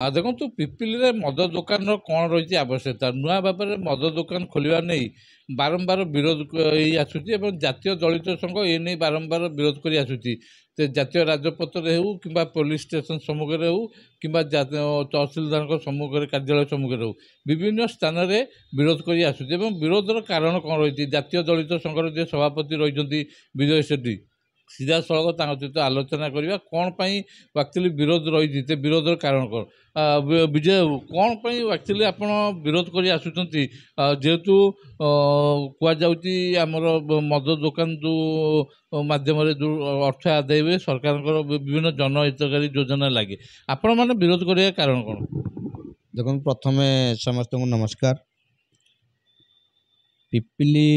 ଦେଖନ୍ତୁ ପିପିଲିରେ ମଦ ଦୋକାନର କ'ଣ ରହିଛି ଆବଶ୍ୟକତା ନୂଆ ଭାବରେ ମଦ ଦୋକାନ ଖୋଲିବା ନେଇ ବାରମ୍ବାର ବିରୋଧ ହେଇ ଆସୁଛି ଏବଂ ଜାତୀୟ ଦଳିତ ସଂଘ ଏ ନେଇ ବାରମ୍ବାର ବିରୋଧ କରି ଆସୁଛି। ଜାତୀୟ ରାଜପଥରେ ହେଉ କିମ୍ବା ପୋଲିସ ଷ୍ଟେସନ ସମ୍ମୁଖରେ ହେଉ କିମ୍ବା ତହସିଲଦାରଙ୍କ ସମ୍ମୁଖରେ କାର୍ଯ୍ୟାଳୟ ସମ୍ମୁଖରେ ହେଉ ବିଭିନ୍ନ ସ୍ଥାନରେ ବିରୋଧ କରି ଆସୁଛି ଏବଂ ବିରୋଧର କାରଣ କ'ଣ ରହିଛି ଜାତୀୟ ଦଳିତ ସଂଘର ଯିଏ ସଭାପତି ରହିଛନ୍ତି ବିଜୟ ସେଠୀ ସିଧାସଳଖ ତାଙ୍କ ସହିତ ଆଲୋଚନା କରିବା କ'ଣ ପାଇଁ ଆକ୍ଚୁଆଲି ବିରୋଧ ରହିଛି ସେ ବିରୋଧର କାରଣ କ'ଣ ବିଜୟ ବାବୁ କ'ଣ ପାଇଁ ଆକ୍ଚୁଆଲି ଆପଣ ବିରୋଧ କରି ଆସୁଛନ୍ତି ଯେହେତୁ କୁହାଯାଉଛି ଆମର ମଦ ଦୋକାନ ଯେଉଁ ମାଧ୍ୟମରେ ଯେଉଁ ଅର୍ଥ ଆଦାୟ ହୁଏ ସରକାରଙ୍କର ବିଭିନ୍ନ ଜନହିତକାରୀ ଯୋଜନା ଲାଗେ ଆପଣମାନେ ବିରୋଧ କରିବା କାରଣ କ'ଣ? ଦେଖନ୍ତୁ ପ୍ରଥମେ ସମସ୍ତଙ୍କୁ ନମସ୍କାର। ପିପିଲି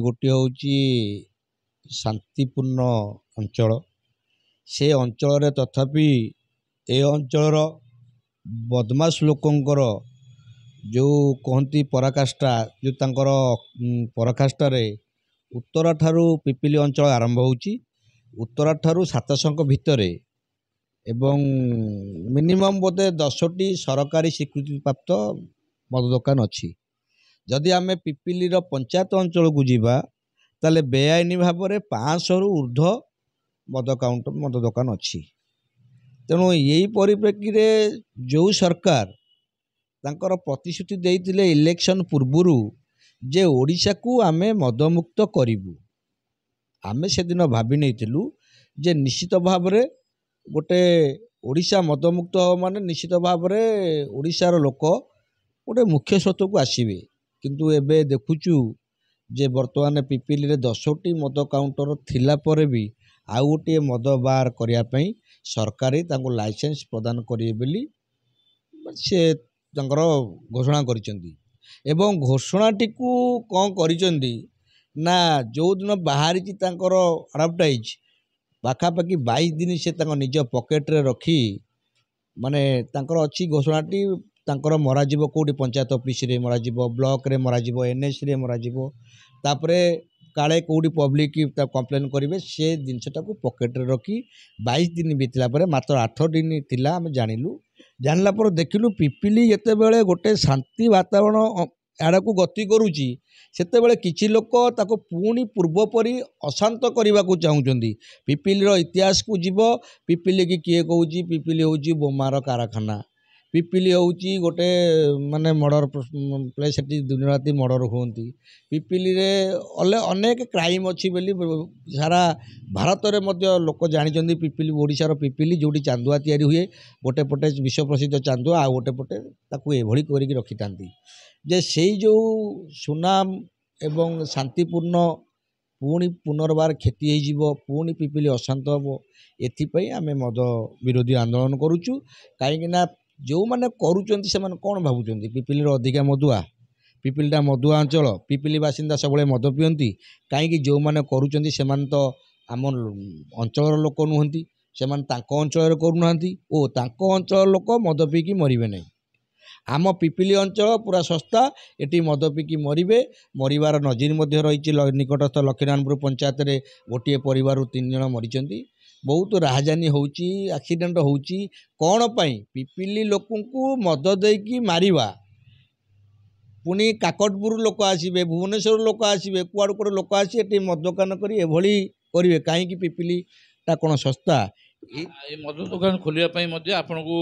ଗୋଟିଏ ହେଉଛି ଶାନ୍ତିପୂର୍ଣ୍ଣ ଅଞ୍ଚଳ। ସେ ଅଞ୍ଚଳରେ ତଥାପି ଏ ଅଞ୍ଚଳର ବଦମାସ ଲୋକଙ୍କର ଯେଉଁ କହନ୍ତି ପରାକାଷ୍ଠା ଯେଉଁ ତାଙ୍କର ପରାକାଷ୍ଠାରେ ଉତ୍ତରା ଠାରୁ ପିପିଲି ଅଞ୍ଚଳ ଆରମ୍ଭ ହେଉଛି। ଉତ୍ତରା ଠାରୁ ସାତଶଙ୍କ ଭିତରେ ଏବଂ ମିନିମମ୍ ବୋଧେ 10ଟି ସରକାରୀ ସ୍ୱୀକୃତିପ୍ରାପ୍ତ ମଦ ଦୋକାନ ଅଛି। ଯଦି ଆମେ ପିପିଲିର ପଞ୍ଚାୟତ ଅଞ୍ଚଳକୁ ଯିବା ତାହେଲେ ବେଆଇନ ଭାବରେ 500ରୁ ଉର୍ଦ୍ଧ୍ୱ ମଦ ଦୋକାନ ଅଛି। ତେଣୁ ଏଇ ପରିପ୍ରେକ୍ଷୀରେ ଯେଉଁ ସରକାର ତାଙ୍କର ପ୍ରତିଶ୍ରୁତି ଦେଇଥିଲେ ଇଲେକ୍ସନ୍ ପୂର୍ବରୁ ଯେ ଓଡ଼ିଶାକୁ ଆମେ ମଦମୁକ୍ତ କରିବୁ, ଆମେ ସେଦିନ ଭାବି ନେଇଥିଲୁ ଯେ ନିଶ୍ଚିତ ଭାବରେ ଗୋଟେ ଓଡ଼ିଶା ମଦମୁକ୍ତ ହେବ ମାନେ ନିଶ୍ଚିତ ଭାବରେ ଓଡ଼ିଶାର ଲୋକ ଗୋଟେ ମୁଖ୍ୟ ସ୍ରୋତକୁ ଆସିବେ। କିନ୍ତୁ ଏବେ ଦେଖୁଛୁ ଯେ ବର୍ତ୍ତମାନ ପିପିଲିରେ 10ଟି ମଦ କାଉଣ୍ଟର ଥିଲା ପରେ ବି ଆଉ ଗୋଟିଏ ମଦ ବାର୍ କରିବା ପାଇଁ ସରକାର ତାଙ୍କୁ ଲାଇସେନ୍ସ ପ୍ରଦାନ କରିବେ ବୋଲି ସେ ତାଙ୍କର ଘୋଷଣା କରିଛନ୍ତି। ଏବଂ ଘୋଷଣାଟିକୁ କ'ଣ କରିଛନ୍ତି ନା ଯେଉଁଦିନ ବାହାରିଛି ତାଙ୍କର ଆଡ଼ଭର୍ଟାଇଜ୍ ପାଖାପାଖି 22 ଦିନ ସେ ତାଙ୍କ ନିଜ ପକେଟରେ ରଖି ମାନେ ତାଙ୍କର ଅଛି ଘୋଷଣାଟି ତାଙ୍କର ମରାଯିବ କେଉଁଠି ପଞ୍ଚାୟତ ଅଫିସରେ ମରାଯିବ, ବ୍ଲକରେ ମରାଯିବ, NSରେ ମରାଯିବ, ତାପରେ କାଳେ କେଉଁଠି ପବ୍ଲିକ ତା କମ୍ପ୍ଲେନ୍ କରିବେ ସେ ଜିନିଷଟାକୁ ପକେଟରେ ରଖି 22 ଦିନ ବିତିଲା ପରେ ମାତ୍ର 8 ଦିନ ଥିଲା ଆମେ ଜାଣିଲା ପରେ ଦେଖିଲୁ ପିପିଲି ଯେତେବେଳେ ଗୋଟେ ଶାନ୍ତି ବାତାବରଣ ଆଡ଼କୁ ଗତି କରୁଛି ସେତେବେଳେ କିଛି ଲୋକ ତାକୁ ପୁଣି ପୂର୍ବ ପରି ଅଶାନ୍ତ କରିବାକୁ ଚାହୁଁଛନ୍ତି। ପିପିଲିର ଇତିହାସକୁ ଯିବ, ପିପିଲି କି କିଏ କହୁଛି ପିପିଲି ହେଉଛି ବୋମାର କାରଖାନା, ପିପିଲି ହେଉଛି ଗୋଟେ ମାନେ ମର୍ଡର ପ୍ଲେସ୍, ସେଠି ଦିନ ରାତି ମର୍ଡର ହୁଅନ୍ତି। ପିପିଲିରେ ଅନେକ କ୍ରାଇମ୍ ଅଛି ବୋଲି ସାରା ଭାରତରେ ମଧ୍ୟ ଲୋକ ଜାଣିଛନ୍ତି। ପିପିଲି ଓଡ଼ିଶାର ପିପିଲି ଯେଉଁଠି ଚାନ୍ଦୁଆ ତିଆରି ହୁଏ, ଗୋଟେ ପଟେ ବିଶ୍ୱ ପ୍ରସିଦ୍ଧ ଚାନ୍ଦୁଆ ଆଉ ଗୋଟେ ପଟେ ତାକୁ ଏଭଳି କରିକି ରଖିଥାନ୍ତି ଯେ ସେଇ ଯେଉଁ ସୁନାମ ଏବଂ ଶାନ୍ତିପୂର୍ଣ୍ଣ ପୁଣି ପୁନର୍ବାର କ୍ଷତି ହେଇଯିବ, ପୁଣି ପିପିଲି ଅଶାନ୍ତ ହେବ। ଏଥିପାଇଁ ଆମେ ମଦ ବିରୋଧୀ ଆନ୍ଦୋଳନ କରୁଛୁ। କାହିଁକିନା ଯେଉଁମାନେ କରୁଛନ୍ତି ସେମାନେ କ'ଣ ଭାବୁଛନ୍ତି ପିପିଲିର ଅଧିକା ମଦୁଆ, ପିପିଲିଟା ମଦୁଆ ଅଞ୍ଚଳ, ପିପିଲି ବାସିନ୍ଦା ସବୁବେଳେ ମଦ ପିଅନ୍ତି। କାହିଁକି ଯେଉଁମାନେ କରୁଛନ୍ତି ସେମାନେ ତ ଆମ ଅଞ୍ଚଳର ଲୋକ ନୁହନ୍ତି, ସେମାନେ ତାଙ୍କ ଅଞ୍ଚଳରେ କରୁନାହାନ୍ତି ଓ ତାଙ୍କ ଅଞ୍ଚଳର ଲୋକ ମଦ ପିଇକି ମରିବେ ନାହିଁ। ଆମ ପିପିଲି ଅଞ୍ଚଳ ପୁରା ଶସ୍ତା, ଏଠି ମଦ ପିଇକି ମରିବାର ନଜିର ମଧ୍ୟ ରହିଛି। ନିକଟସ୍ଥ ଲକ୍ଷ୍ମୀନାରାୟଣପୁର ପଞ୍ଚାୟତରେ ଗୋଟିଏ ପରିବାରରୁ 3 ଜଣ ମରିଛନ୍ତି। ବହୁତ ରାହାଜାନୀ ହେଉଛି, ଆକ୍ସିଡେଣ୍ଟ ହେଉଛି। କ'ଣ ପାଇଁ ପିପିଲି ଲୋକଙ୍କୁ ମଦ ଦେଇକି ମାରିବା, ପୁଣି କାକଟପୁର ଲୋକ ଆସିବେ, ଭୁବନେଶ୍ୱର ଲୋକ ଆସିବେ, କୁଆଡ଼ୁ କୁଆଡ଼ୁ ଲୋକ ଆସି ଏଠି ମଦ ଦୋକାନ କରି ଏଭଳି କରିବେ। କାହିଁକି ପିପିଲିଟା କ'ଣ ଶସ୍ତା? ଏ ମଦ ଦୋକାନ ଖୋଲିବା ପାଇଁ ମଧ୍ୟ ଆପଣଙ୍କୁ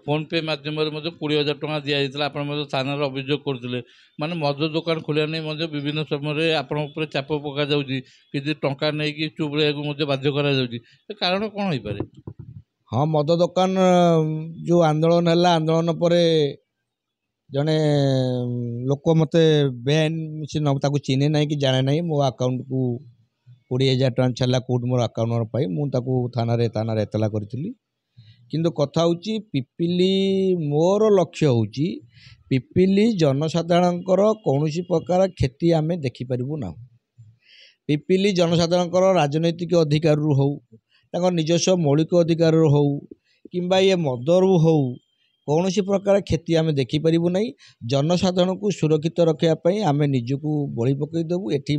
ଫୋନ୍ ପେ ମାଧ୍ୟମରେ ମଧ୍ୟ 20,000 ଟଙ୍କା ଦିଆଯାଇଥିଲା। ଆପଣ ମଧ୍ୟ ଥାନାରେ ଅଭିଯୋଗ କରୁଥିଲେ। ମାନେ ମଦ ଦୋକାନ ଖୋଲିବା ନେଇ ମଧ୍ୟ ବିଭିନ୍ନ ସମୟରେ ଆପଣଙ୍କ ଉପରେ ଚାପ ପକାଯାଉଛି, କିଛି ଟଙ୍କା ନେଇକି ଚୁପ୍ ରହିବାକୁ ମଧ୍ୟ ବାଧ୍ୟ କରାଯାଉଛି। ଏ କାରଣ କ'ଣ ହୋଇପାରେ? ହଁ, ମଦ ଦୋକାନ ଯେଉଁ ଆନ୍ଦୋଳନ ହେଲା, ଆନ୍ଦୋଳନ ପରେ ଜଣେ ଲୋକ ମୋତେ ବେଆଇନ ସେ ତାକୁ ଚିହ୍ନେ ନାହିଁ କି ଜାଣେ ନାହିଁ, ମୋ ଆକାଉଣ୍ଟକୁ 20,000 ଟଙ୍କା ଛାଡ଼ିଲା କେଉଁଠି ମୋର ଆକାଉଣ୍ଟ ନମ୍ବର ପାଇ ମୁଁ ତାକୁ ଥାନାରେ ଏତଲା କରିଥିଲି। କିନ୍ତୁ କଥା ହେଉଛି ପିପିଲି ମୋର ଲକ୍ଷ୍ୟ ହେଉଛି ପିପିଲି ଜନସାଧାରଣଙ୍କର କୌଣସି ପ୍ରକାର କ୍ଷତି ଆମେ ଦେଖିପାରିବୁ ନାହିଁ। ପିପିଲି ଜନସାଧାରଣଙ୍କର ରାଜନୈତିକ ଅଧିକାରରୁ ହେଉ, ତାଙ୍କର ନିଜସ୍ୱ ମୌଳିକ ଅଧିକାରରୁ ହେଉ କିମ୍ବା ଏ ମଦରୁ ହେଉ କୌଣସି ପ୍ରକାର କ୍ଷତି ଆମେ ଦେଖିପାରିବୁ ନାହିଁ। ଜନସାଧାରଣଙ୍କୁ ସୁରକ୍ଷିତ ରଖିବା ପାଇଁ ଆମେ ନିଜକୁ ବଳି ପକାଇ ଦେବୁ। ଏଠି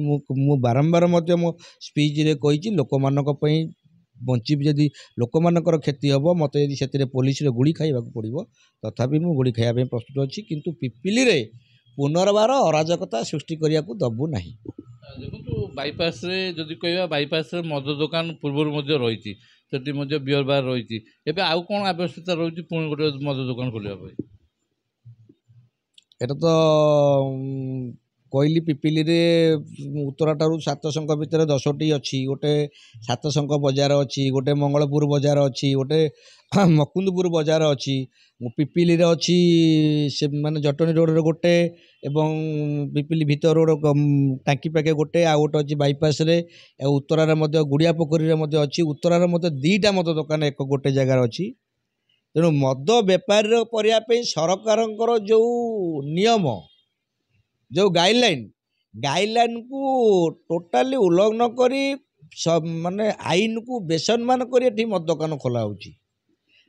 ମୁଁ ବାରମ୍ବାର ମଧ୍ୟ ମୋ ସ୍ପିଚ୍ରେ କହିଛି ଲୋକମାନଙ୍କ ପାଇଁ ବଞ୍ଚିବି ଯଦି ଲୋକମାନଙ୍କର କ୍ଷତି ହେବ ମୋତେ ଯଦି ସେଥିରେ ପୋଲିସରେ ଗୁଳି ଖାଇବାକୁ ପଡ଼ିବ ତଥାପି ମୁଁ ଗୁଳି ଖାଇବା ପାଇଁ ପ୍ରସ୍ତୁତ ଅଛି କିନ୍ତୁ ପିପିଲିରେ ପୁନର୍ବାର ଅରାଜକତା ସୃଷ୍ଟି କରିବାକୁ ଦେବୁ ନାହିଁ। ଦେଖନ୍ତୁ ବାଇପାସ୍ରେ ଯଦି କହିବା ବାଇପାସ୍ରେ ମଦ ଦୋକାନ ପୂର୍ବରୁ ମଧ୍ୟ ରହିଛି, ସେଠି ମଧ୍ୟ ବିୟର ବାର୍ ରହିଛି। ଏବେ ଆଉ କ'ଣ ଆବଶ୍ୟକତା ରହୁଛି ପୁଣି ଗୋଟେ ମଦ ଦୋକାନ ଖୋଲିବା ପାଇଁ? এটা ତ କହିଲି ପିପିଲିରେ ଉତ୍ତରାଠାରୁ ସାତଶଙ୍କ ଭିତରେ 10ଟି ଅଛି। ଗୋଟେ ସାତଶଙ୍କ ବଜାର ଅଛି, ଗୋଟେ ମଙ୍ଗଳପୁର ବଜାର ଅଛି, ଗୋଟେ ମକୁନ୍ଦପୁର ବଜାର ଅଛି, ପିପିଲିରେ ଅଛି ସେ ମାନେ ଜଟଣୀ ରୋଡ଼ରେ ଗୋଟେ ଏବଂ ପିପିଲି ଭିତର ରୋଡ଼ ଟାଙ୍କି ପାଖେ ଗୋଟେ, ଆଉ ଗୋଟେ ଅଛି ବାଇପାସ୍ରେ, ଆଉ ଉତ୍ତରାରେ ମଧ୍ୟ ଗୁଡ଼ିଆ ପୋଖରୀରେ ମଧ୍ୟ ଅଛି। ଉତ୍ତରାରେ ମଧ୍ୟ 2ଟା ମଦ ଦୋକାନ ଗୋଟେ ଜାଗାରେ ଅଛି। ତେଣୁ ମଦ ବେପାରୀର କରିବା ପାଇଁ ସରକାରଙ୍କର ଯେଉଁ ନିୟମ ଯେଉଁ ଗାଇଡ଼ଲାଇନ୍କୁ ଟୋଟାଲି ଉଲ୍ଲଂଘନ କରି ମାନେ ଆଇନକୁ ବେସମ୍ମାନ କରି ଏଠି ମଦ ଦୋକାନ ଖୋଲା ହେଉଛି।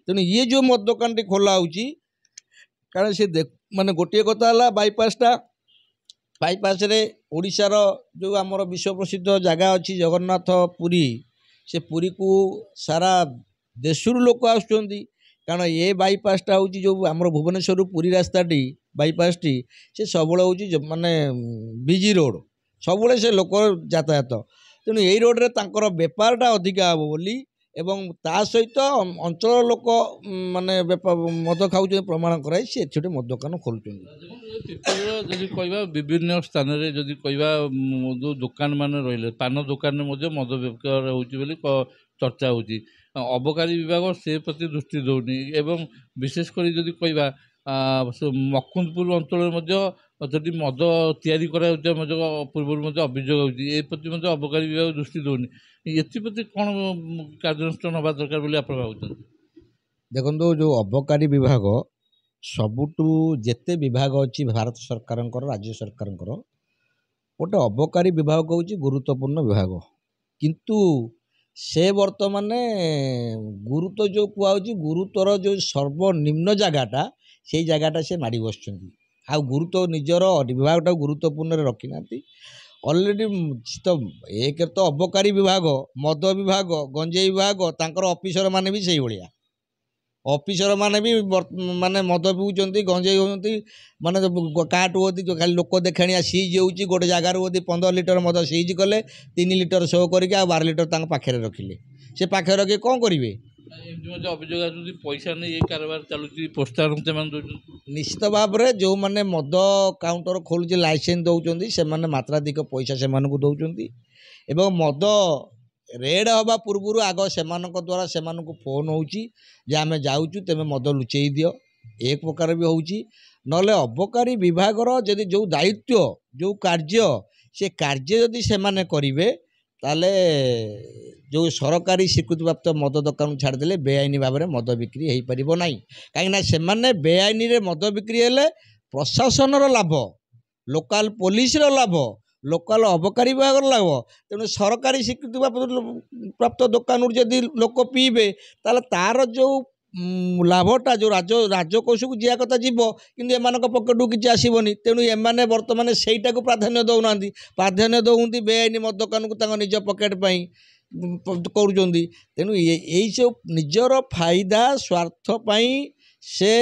ତେଣୁ ଇଏ ଯେଉଁ ମଦ ଦୋକାନଟି ଖୋଲା ହେଉଛି କାରଣ ସେ ମାନେ ଗୋଟିଏ କଥା ହେଲା ବାଇପାସ୍ରେ ଓଡ଼ିଶାର ଯେଉଁ ଆମର ବିଶ୍ୱ ପ୍ରସିଦ୍ଧ ଜାଗା ଅଛି ଜଗନ୍ନାଥ ପୁରୀ, ସେ ପୁରୀକୁ ସାରା ଦେଶରୁ ଲୋକ ଆସୁଛନ୍ତି। କାରଣ ଏ ବାଇପାସ୍ଟା ହେଉଛି ଯେଉଁ ଆମର ଭୁବନେଶ୍ୱରରୁ ପୁରୀ ରାସ୍ତାଟି ବାଇପାସ୍ଟି ସେ ସବୁବେଳେ ହେଉଛି ମାନେ ବିଜି ରୋଡ଼, ସବୁବେଳେ ସେ ଲୋକ ଯାତାୟାତ। ତେଣୁ ଏଇ ରୋଡ଼ରେ ତାଙ୍କର ବେପାରଟା ଅଧିକା ହେବ ବୋଲି ଏବଂ ତା ସହିତ ଅଞ୍ଚଳ ଲୋକ ମାନେ ମଦ ଖାଉଛନ୍ତି ପ୍ରମାଣ କରାଇ ସେ ଏଠି ଗୋଟେ ମଦ ଦୋକାନ ଖୋଲୁଛନ୍ତି। ଯଦି କହିବା ବିଭିନ୍ନ ସ୍ଥାନରେ ଯଦି କହିବା ଯେଉଁ ଦୋକାନ ମାନେ ରହିଲେ ପାନ ଦୋକାନରେ ମଧ୍ୟ ମଦ ବେପାର ହେଉଛି ବୋଲି ଚର୍ଚ୍ଚା ହେଉଛି। ଅବକାରୀ ବିଭାଗ ସେ ପ୍ରତି ଦୃଷ୍ଟି ଦେଉନି ଏବଂ ବିଶେଷ କରି ଯଦି କହିବା ମକୁନ୍ଦପୁର ଅଞ୍ଚଳରେ ମଧ୍ୟ ଯଦି ମଦ ତିଆରି କରାଯାଉଥିବା ମଧ୍ୟ ପୂର୍ବରୁ ମଧ୍ୟ ଅଭିଯୋଗ ହେଉଛି, ଏ ପ୍ରତି ମଧ୍ୟ ଅବକାରୀ ବିଭାଗ ଦୃଷ୍ଟି ଦେଉନି। ଏଥିପ୍ରତି କ'ଣ କାର୍ଯ୍ୟାନୁଷ୍ଠାନ ହେବା ଦରକାର ବୋଲି ଆପଣ ଭାବୁଛନ୍ତି? ଦେଖନ୍ତୁ ଯେଉଁ ଅବକାରୀ ବିଭାଗ ସବୁଠୁ ଯେତେ ବିଭାଗ ଅଛି ଭାରତ ସରକାରଙ୍କର ରାଜ୍ୟ ସରକାରଙ୍କର ଗୋଟେ ଅବକାରୀ ବିଭାଗ ହେଉଛି ଗୁରୁତ୍ୱପୂର୍ଣ୍ଣ ବିଭାଗ, କିନ୍ତୁ ସେ ବର୍ତ୍ତମାନ ଗୁରୁତ୍ୱ ଯେଉଁ କୁହାହେଉଛି ଗୁରୁତ୍ୱର ଯେଉଁ ସର୍ବନିମ୍ନ ଜାଗାଟା ସେଇ ଜାଗାଟା ସେ ମାଡ଼ି ବସିଛନ୍ତି। ଆଉ ଗୁରୁତ୍ୱ ନିଜର ବିଭାଗଟାକୁ ଗୁରୁତ୍ୱପୂର୍ଣ୍ଣରେ ରଖିନାହାନ୍ତି। ଅଲରେଡ଼ି ତ ଏକରେ ତ ଅବକାରୀ ବିଭାଗ, ମଦ ବିଭାଗ, ଗଞ୍ଜେଇ ବିଭାଗ ତାଙ୍କର ଅଫିସର ମାନେ ବି ସେଇଭଳିଆ। ଅଫିସର ମାନେ ବି ମାନେ ମଦ ପିଉଛନ୍ତି, ଗଞ୍ଜେଇ ହେଉଛନ୍ତି, ମାନେ କାହାଠୁ ଯଦି ଖାଲି ଲୋକ ଦେଖାଣିଆ ସିଜ୍ ହେଉଛି ଗୋଟେ ଜାଗାରୁ ଯଦି 15 ଲିଟର ମଦ ସିଜ୍ କଲେ 3 ଲିଟର ଶୋ କରିକି ଆଉ 12 ଲିଟର ତାଙ୍କ ପାଖରେ ରଖିଲେ, ସେ ପାଖରେ ରଖି କ'ଣ କରିବେ? ଏମିତି ମଧ୍ୟ ଅଭିଯୋଗ ଆସୁଛି ପଇସା ନେଇ ଏ କାରବାର ଚାଲୁଛି, ପ୍ରୋତ୍ସାହନ ସେମାନେ ଦେଉଛନ୍ତି। ନିଶ୍ଚିତ ଭାବରେ ଯେଉଁମାନେ ମଦ କାଉଣ୍ଟର ଖୋଲୁଛି ଲାଇସେନ୍ସ ଦେଉଛନ୍ତି ସେମାନେ ମାତ୍ରାଧିକ ପଇସା ସେମାନଙ୍କୁ ଦେଉଛନ୍ତି ଏବଂ ମଦ ରେଡ୍ ହେବା ପୂର୍ବରୁ ଆଗ ସେମାନଙ୍କ ଦ୍ୱାରା ସେମାନଙ୍କୁ ଫୋନ୍ ହେଉଛି ଯେ ଆମେ ଯାଉଛୁ ତେମେ ମଦ ଲୁଚେଇ ଦିଅ, ଏ ପ୍ରକାର ବି ହେଉଛି। ନହେଲେ ଅବକାରୀ ବିଭାଗର ଯଦି ଯେଉଁ ଦାୟିତ୍ୱ ଯେଉଁ କାର୍ଯ୍ୟ ସେ କାର୍ଯ୍ୟ ଯଦି ସେମାନେ କରିବେ ତାହେଲେ ଯେଉଁ ସରକାରୀ ସ୍ୱୀକୃତିପ୍ରାପ୍ତ ମଦ ଦୋକାନକୁ ଛାଡ଼ିଦେଲେ ବେଆଇନ ଭାବରେ ମଦ ବିକ୍ରି ହୋଇପାରିବ ନାହିଁ। କାହିଁକିନା ସେମାନେ ବେଆଇନରେ ମଦ ବିକ୍ରି ହେଲେ ପ୍ରଶାସନର ଲାଭ, ଲୋକାଲ ପୋଲିସର ଲାଭ, ଲୋକାଲ ଅବକାରୀ ବିଭାଗର ଲାଭ। ତେଣୁ ସରକାରୀ ସ୍ୱୀକୃତିପ୍ରାପ୍ତ ଦୋକାନରୁ ଯଦି ଲୋକ ପିଇବେ ତାହେଲେ ତାର ଯେଉଁ ଲାଭଟା ଯେଉଁ ରାଜକୋଷକୁ ଯିବା କଥା ଯିବ, କିନ୍ତୁ ଏମାନଙ୍କ ପକେଟକୁ କିଛି ଆସିବନି। ତେଣୁ ଏମାନେ ବର୍ତ୍ତମାନ ସେଇଟାକୁ ପ୍ରାଧାନ୍ୟ ଦେଉନାହାନ୍ତି, ପ୍ରାଧାନ୍ୟ ଦେଉଛନ୍ତି ବେଆଇନ ମଦ ଦୋକାନକୁ ତାଙ୍କ ନିଜ ପକେଟ ପାଇଁ କରୁଛନ୍ତି। ତେଣୁ ଏଇସବୁ ନିଜର ଫାଇଦା ସ୍ୱାର୍ଥ ପାଇଁ ସେ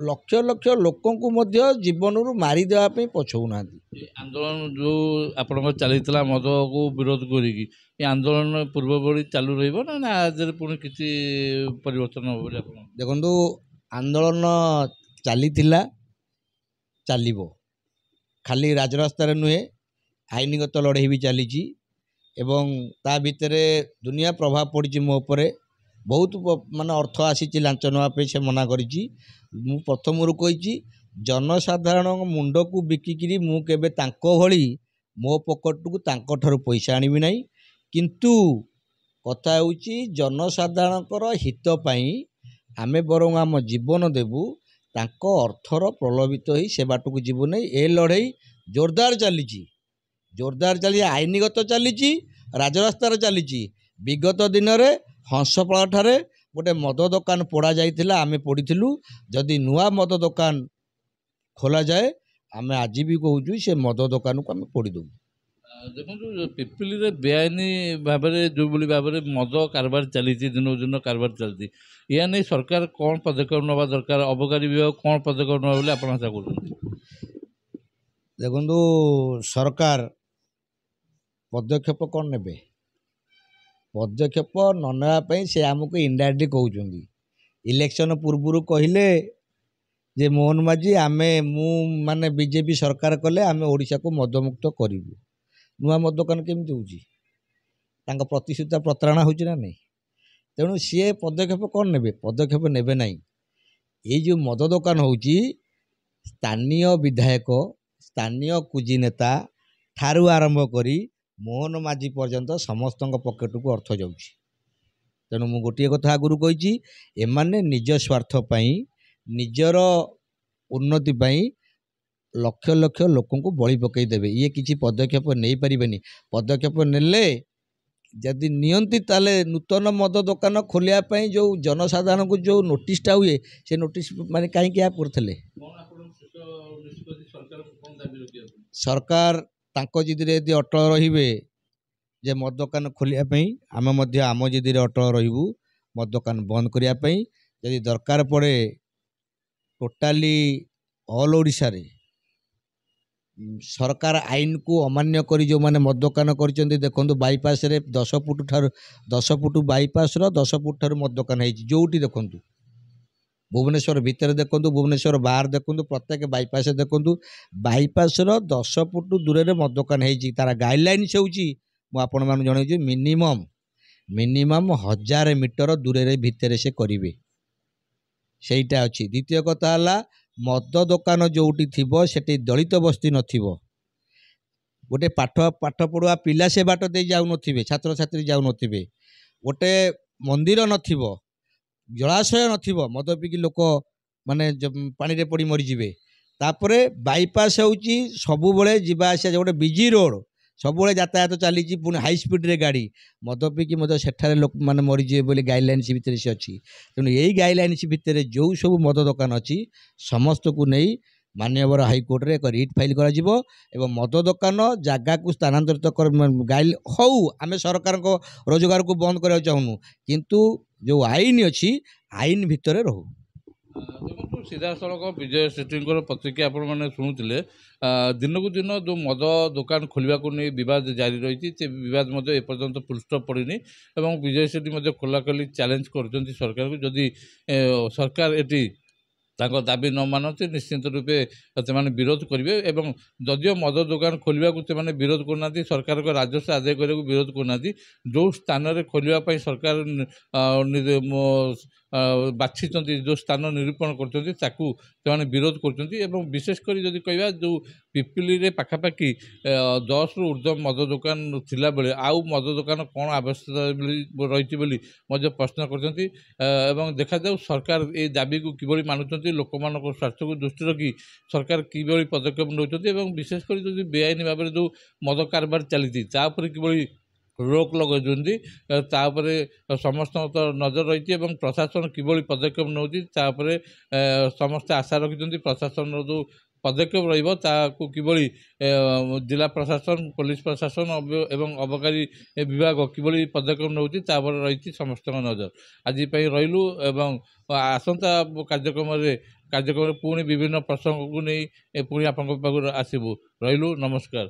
ଲକ୍ଷ ଲକ୍ଷ ଲୋକଙ୍କୁ ମଧ୍ୟ ଜୀବନରୁ ମାରିଦେବା ପାଇଁ ପଛଉନାହାନ୍ତି। ଆନ୍ଦୋଳନ ଯେଉଁ ଆପଣଙ୍କର ଚାଲିଥିଲା ମଦକୁ ବିରୋଧ କରିକି, ଏ ଆନ୍ଦୋଳନ ପୂର୍ବ ଭଳି ଚାଲୁ ରହିବ ନା ଆଜିରେ ପୁଣି କିଛି ପରିବର୍ତ୍ତନ ହେବ ବୋଲି ଆପଣ? ଦେଖନ୍ତୁ ଆନ୍ଦୋଳନ ଚାଲିଥିଲା, ଚାଲିବ, ଖାଲି ରାଜରାସ୍ତାରେ ନୁହେଁ ଆଇନଗତ ଲଢ଼େଇ ବି ଚାଲିଛି ଏବଂ ତା ଭିତରେ ଦୁନିଆ ପ୍ରଭାବ ପଡ଼ିଛି ମୋ ଉପରେ। ବହୁତ ମାନେ ଅର୍ଥ ଆସିଛି ଲାଞ୍ଚ ନେବା ପାଇଁ, ସେ ମନା କରିଛି। ମୁଁ ପ୍ରଥମରୁ କହିଛି ଜନସାଧାରଣଙ୍କ ମୁଣ୍ଡକୁ ବିକିକିରି ମୁଁ କେବେ ତାଙ୍କ ଭଳି ମୋ ପକେଟକୁ ତାଙ୍କଠାରୁ ପଇସା ଆଣିବି ନାହିଁ। କିନ୍ତୁ କଥା ହେଉଛି ଜନସାଧାରଣଙ୍କର ହିତ ପାଇଁ ଆମେ ବରଂ ଆମ ଜୀବନ ଦେବୁ, ତାଙ୍କ ଅର୍ଥର ପ୍ରଲୋଭିତ ହୋଇ ସେ ବାଟକୁ ଯିବୁ ନାହିଁ। ଏ ଲଢ଼େଇ ଜୋରଦାର ଚାଲିଛି, ଆଇନଗତ ଚାଲିଛି, ରାଜରାସ୍ତାରେ ଚାଲିଛି। ବିଗତ ଦିନରେ ହଂସପାଳଠାରେ ଗୋଟେ ମଦ ଦୋକାନ ପୋଡ଼ା ଯାଇଥିଲା, ଆମେ ପଡ଼ିଥିଲୁ। ଯଦି ନୂଆ ମଦ ଦୋକାନ ଖୋଲାଯାଏ ଆମେ ଆଜି ବି କହୁଛୁ ସେ ମଦ ଦୋକାନକୁ ଆମେ ପୋଡ଼ିଦେବୁ। ଦେଖନ୍ତୁ ପିପିଲିରେ ବେଆଇନ ଭାବରେ ଯେଉଁଭଳି ଭାବରେ ମଦ କାରବାର ଚାଲିଛି, ଦିନକୁ ଦିନ କାରବାର ଚାଲିଛି, ଏହା ନେଇ ସରକାର କ'ଣ ପଦକ୍ଷେପ ନେବା ଦରକାର, ଅବକାରୀ ବିଭାଗ କ'ଣ ପଦକ୍ଷେପ ନେବା ବୋଲି ଆପଣ ଆଶା କରୁଛନ୍ତି? ଦେଖନ୍ତୁ ସରକାର ପଦକ୍ଷେପ କ'ଣ ନେବେ? ପଦକ୍ଷେପ ନ ନେବା ପାଇଁ ସେ ଆମକୁ ଇନଡାଇରେକ୍ଟଲି କହୁଛନ୍ତି। ଇଲେକ୍ସନ ପୂର୍ବରୁ କହିଲେ ଯେ ମୋହନ ମାଝୀ ମୁଁ ମାନେ ବିଜେପି ସରକାର କଲେ ଆମେ ଓଡ଼ିଶାକୁ ମଦମୁକ୍ତ କରିବୁ। ନୂଆ ମଦ ଦୋକାନ କେମିତି ହେଉଛି? ତାଙ୍କ ପ୍ରତିଶ୍ରୁତି ପ୍ରତାରଣା ହେଉଛି ନା ନାହିଁ? ତେଣୁ ସିଏ ପଦକ୍ଷେପ କ'ଣ ନେବେ? ପଦକ୍ଷେପ ନେବେ ନାହିଁ। ଏଇ ଯେଉଁ ମଦ ଦୋକାନ ହେଉଛି, ସ୍ଥାନୀୟ ବିଧାୟକ, ସ୍ଥାନୀୟ କୁଜି ନେତା ଠାରୁ ଆରମ୍ଭ କରି ମୋହନ ମାଝୀ ପର୍ଯ୍ୟନ୍ତ ସମସ୍ତଙ୍କ ପକେଟକୁ ଅର୍ଥ ଯାଉଛି। ତେଣୁ ମୁଁ ଗୋଟିଏ କଥା ଆଗରୁ କହିଛି, ଏମାନେ ନିଜ ସ୍ୱାର୍ଥ ପାଇଁ, ନିଜର ଉନ୍ନତି ପାଇଁ ଲକ୍ଷ ଲକ୍ଷ ଲୋକଙ୍କୁ ବଳି ପକାଇ ଦେବେ। ଇଏ କିଛି ପଦକ୍ଷେପ ନେଇପାରିବେନି। ପଦକ୍ଷେପ ନେଲେ ଯଦି ନିଅନ୍ତି ତାହେଲେ ନୂତନ ମଦ ଦୋକାନ ଖୋଲିବା ପାଇଁ ଯେଉଁ ଜନସାଧାରଣଙ୍କୁ ଯେଉଁ ନୋଟିସଟା ହୁଏ, ସେ ନୋଟିସ୍ ମାନେ କାହିଁକି ଏହା କରୁଥିଲେ? ସରକାର ତାଙ୍କ ଜିଦିରେ ଯଦି ଅଟଳ ରହିବେ ଯେ ମଦ ଦୋକାନ ଖୋଲିବା ପାଇଁ, ଆମେ ମଧ୍ୟ ଆମ ଜିଦିରେ ଅଟଳ ରହିବୁ ମଦ ଦୋକାନ ବନ୍ଦ କରିବା ପାଇଁ। ଯଦି ଦରକାର ପଡ଼େ ଟୋଟାଲି ଅଲ୍ ଓଡ଼ିଶାରେ ସରକାର ଆଇନକୁ ଅମାନ୍ୟ କରି ଯେଉଁମାନେ ମଦ ଦୋକାନ କରିଛନ୍ତି, ଦେଖନ୍ତୁ ବାଇପାସରେ 10 ଫୁଟ ବାଇପାସର 10 ଫୁଟ ଠାରୁ ମଦ ଦୋକାନ ହେଇଛି। ଯେଉଁଠି ଦେଖନ୍ତୁ, ଭୁବନେଶ୍ୱର ଭିତରେ ଦେଖନ୍ତୁ, ଭୁବନେଶ୍ୱର ବାହାର ଦେଖନ୍ତୁ, ପ୍ରତ୍ୟେକ ବାଇପାସରେ ଦେଖନ୍ତୁ, ବାଇପାସର 10 ଫୁଟ ଦୂରରେ ମଦ ଦୋକାନ ହେଇଛି। ତାର ଗାଇଡ଼ଲାଇନ୍ସ ହେଉଛି, ମୁଁ ଆପଣମାନଙ୍କୁ ଜଣାଉଛି, ମିନିମମ୍ 1000 ମିଟର ଦୂରରେ ଭିତରେ ସେ କରିବେ। ସେଇଟା ଅଛି। ଦ୍ୱିତୀୟ କଥା ହେଲା, ମଦ ଦୋକାନ ଯେଉଁଠି ଥିବ ସେଠି ଦଳିତ ବସ୍ତି ନଥିବ। ଗୋଟେ ପାଠ ପଢ଼ୁଆ ପିଲା ସେ ବାଟ ଦେଇ ଯାଉନଥିବେ, ଛାତ୍ରଛାତ୍ରୀ ଯାଉନଥିବେ। ଗୋଟେ ମନ୍ଦିର ନଥିବ, ଜଳାଶୟ ନଥିବ, ମଦ ପିଇକି ଲୋକ ମାନେ ପାଣିରେ ପଡ଼ି ମରିଯିବେ। ତାପରେ ବାଇପାସ୍ ହେଉଛି ସବୁବେଳେ ଯିବା ଆସିବା, ଗୋଟେ ବିଜି ରୋଡ଼, ସବୁବେଳେ ଯାତାୟାତ ଚାଲିଛି, ପୁଣି ହାଇ ସ୍ପିଡ଼ରେ ଗାଡ଼ି। ମଦ ପିଇକି ମଧ୍ୟ ସେଠାରେ ଲୋକମାନେ ମରିଯିବେ ବୋଲି ଗାଇଡ଼ଲାଇନ୍ସ ଭିତରେ ସେ ଅଛି। ତେଣୁ ଏଇ ଗାଇଡ଼ଲାଇନ୍ସ ଭିତରେ ଯେଉଁ ସବୁ ମଦ ଦୋକାନ ଅଛି, ସମସ୍ତଙ୍କୁ ନେଇ ମାନ୍ୟବର ହାଇକୋର୍ଟରେ ଏକ ରିଟ୍ ଫାଇଲ୍ କରାଯିବ ଏବଂ ମଦ ଦୋକାନ ଜାଗାକୁ ସ୍ଥାନାନ୍ତରିତ ହଉ। ଆମେ ସରକାରଙ୍କ ରୋଜଗାରକୁ ବନ୍ଦ କରିବାକୁ ଚାହୁଁନୁ, କିନ୍ତୁ ଯେଉଁ ଆଇନ ଅଛି, ଆଇନ ଭିତରେ ରହୁ। ଦେଖନ୍ତୁ, ସିଧାସଳଖ ବିଜୟ ସେଠୀଙ୍କର ପ୍ରତିକ୍ରିୟା ଆପଣମାନେ ଶୁଣୁଥିଲେ। ଦିନକୁ ଦିନ ଯେଉଁ ମଦ ଦୋକାନ ଖୋଲିବାକୁ ନେଇ ବିବାଦ ଜାରି ରହିଛି, ସେ ବିବାଦ ମଧ୍ୟ ଏପର୍ଯ୍ୟନ୍ତ ଫୁଲଷ୍ଟପ୍ ପଡ଼ିନି ଏବଂ ବିଜୟ ସେଠୀ ମଧ୍ୟ ଖୋଲାଖୋଲି ଚ୍ୟାଲେଞ୍ଜ କରୁଛନ୍ତି ସରକାରକୁ। ଯଦି ସରକାର ଏଠି ତାଙ୍କ ଦାବି ନ ମାନନ୍ତି, ନିଶ୍ଚିନ୍ତ ରୂପେ ସେମାନେ ବିରୋଧ କରିବେ ଏବଂ ଯଦିଓ ମଦ ଦୋକାନ ଖୋଲିବାକୁ ସେମାନେ ବିରୋଧ କରୁନାହାନ୍ତି, ସରକାରଙ୍କ ରାଜସ୍ୱ ଆଦାୟ କରିବାକୁ ବିରୋଧ କରୁନାହାନ୍ତି, ଯେଉଁ ସ୍ଥାନରେ ଖୋଲିବା ପାଇଁ ସରକାର ବାଛିଛନ୍ତି, ଯେଉଁ ସ୍ଥାନ ନିରୂପଣ କରୁଛନ୍ତି, ତାକୁ ସେମାନେ ବିରୋଧ କରୁଛନ୍ତି। ଏବଂ ବିଶେଷ କରି ଯଦି କହିବା, ଯେଉଁ ପିପିଲିରେ ପାଖାପାଖି 10ରୁ ଉର୍ଦ୍ଧ୍ୱ ମଦ ଦୋକାନ ଥିଲାବେଳେ ଆଉ ମଦ ଦୋକାନ କ'ଣ ଆବଶ୍ୟକତା ରହିଛି ବୋଲି ମଧ୍ୟ ପ୍ରଶ୍ନ କରୁଛନ୍ତି। ଏବଂ ଦେଖାଯାଉ ସରକାର এই ଦାବିକୁ କିଭଳି ମାନୁଛନ୍ତି, ଲୋକମାନଙ୍କ ସ୍ୱାର୍ଥକୁ ଦୃଷ୍ଟିରେ ରଖି ସରକାର କିଭଳି ପଦକ୍ଷେପ ନେଉଛନ୍ତି ଏବଂ ବିଶେଷ କରି ଯଦି ବେଆଇନ ଭାବରେ ଯେଉଁ ମଦ କାରବାର ଚାଲିଛି ତା ଉପରେ କିଭଳି ରୋକ ଲଗାଉଛନ୍ତି, ତା ଉପରେ ସମସ୍ତଙ୍କ ତ ନଜର ରହିଛି ଏବଂ ପ୍ରଶାସନ କିଭଳି ପଦକ୍ଷେପ ନେଉଛି ତା ଉପରେ ସମସ୍ତେ ଆଶା ରଖିଛନ୍ତି। ପ୍ରଶାସନର ଯେଉଁ ପଦକ୍ଷେପ ରହିବ ତାକୁ କିଭଳି ଜିଲ୍ଲା ପ୍ରଶାସନ, ପୋଲିସ ପ୍ରଶାସନ ଏବଂ ଅବକାରୀ ବିଭାଗ କିଭଳି ପଦକ୍ଷେପ ନେଉଛି ତା ଉପରେ ରହିଛି ସମସ୍ତଙ୍କ ନଜର। ଆଜି ପାଇଁ ରହିଲୁ ଏବଂ ଆସନ୍ତା କାର୍ଯ୍ୟକ୍ରମରେ ପୁଣି ବିଭିନ୍ନ ପ୍ରସଙ୍ଗକୁ ନେଇ ପୁଣି ଆପଣଙ୍କ ପାଖରୁ ଆସିବୁ। ରହିଲୁ, ନମସ୍କାର।